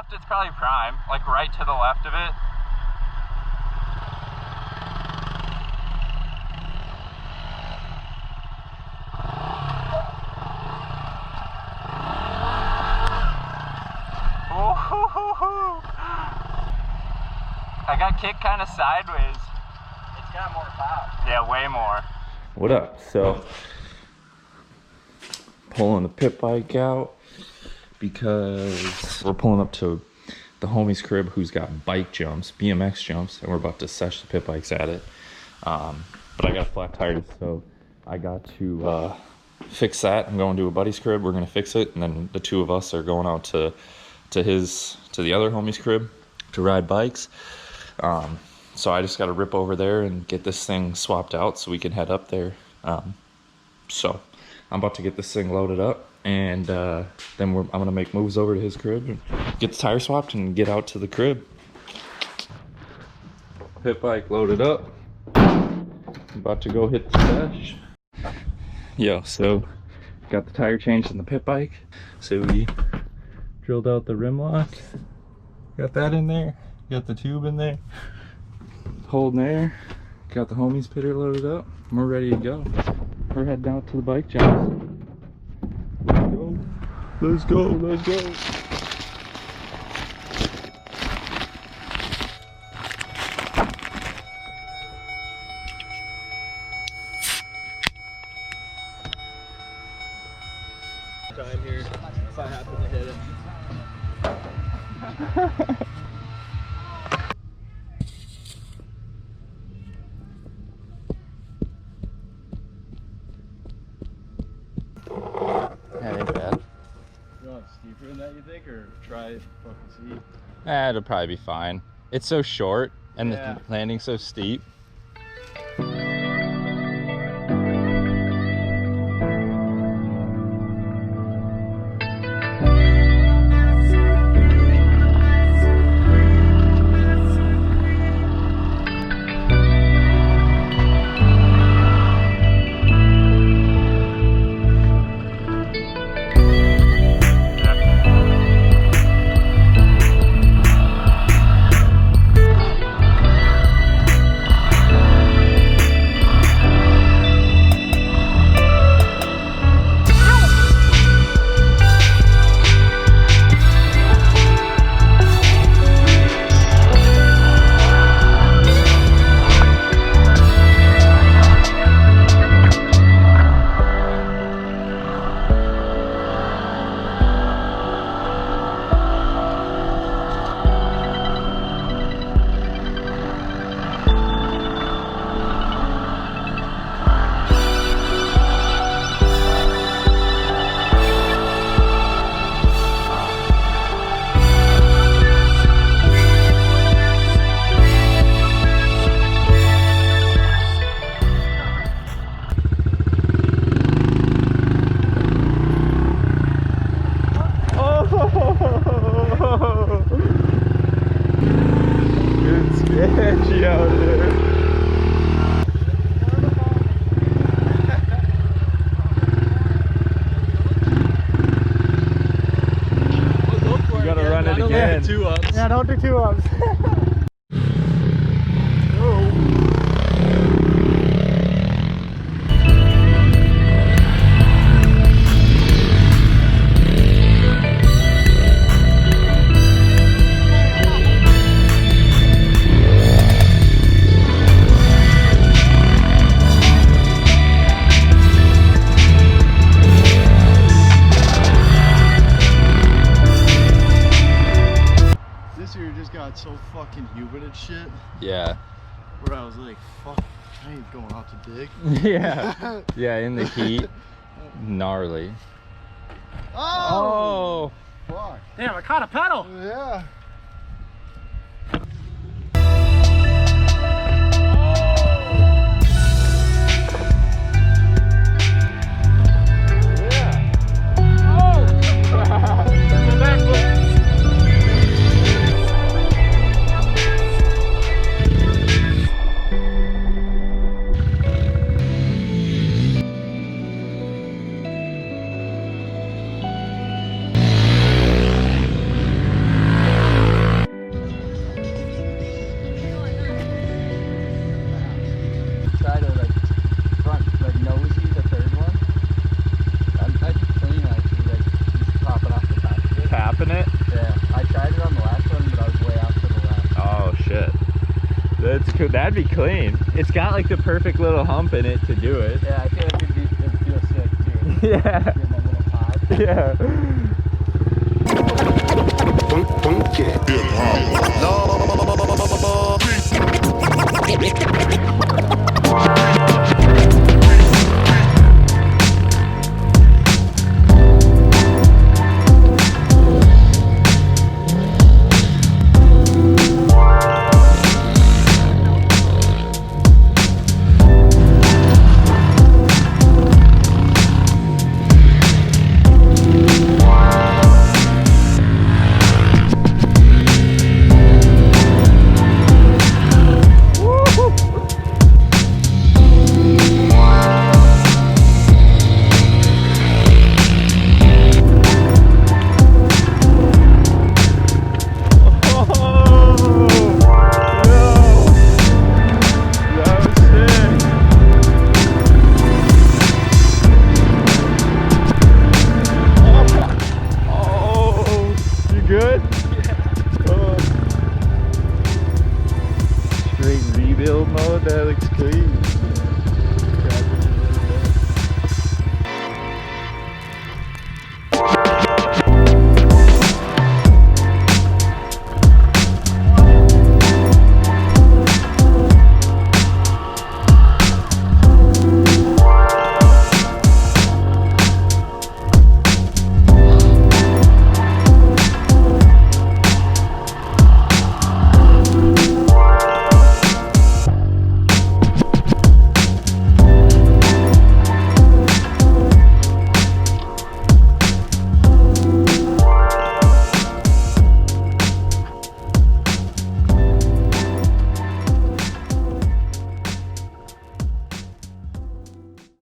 left, it's probably prime. Like right to the left of it. I got kicked kind of sideways. It's got more pop. Yeah, way more. What up? So, pulling the pit bike out because we're pulling up to the homie's crib who's got bike jumps, BMX jumps, and we're about to sesh the pit bikes at it. But I got flat tires, so I got to fix that. I'm going to a buddy's crib. We're gonna fix it, and then the two of us are going out to the other homie's crib to ride bikes. So I just got to rip over there and get this thing swapped out so we can head up there. So I'm about to get this thing loaded up, and then I'm gonna make moves over to his crib and get the tire swapped and get out to the crib. Pit bike loaded up. About to go hit the Sesh. Yo, so got the tire changed in the pit bike. So we drilled out the rim lock. Got that in there. Got the tube in there. Holding there. Got the homie's pitter loaded up. We're ready to go. We're heading out to the bike jumps. Let's go. Let's go. Let's go. Time here if I happen to hit it. That ain't bad. You want steeper than that, you think, or try fucking see? It'll probably be fine. It's so short and the landing's so steep. Yeah, don't do two ups. So fucking humid and shit. Yeah. Where I was like, fuck, I ain't going out to dig. Yeah. Yeah, in the heat. Gnarly. Oh! Fuck. Damn, I caught a pedal. Yeah. that'd be clean. It's got like the perfect little hump in it to do it. Yeah, I feel like it'd feel sick too. Yeah. Get my little pod. Yeah. Straight rebuild mode, that looks clean.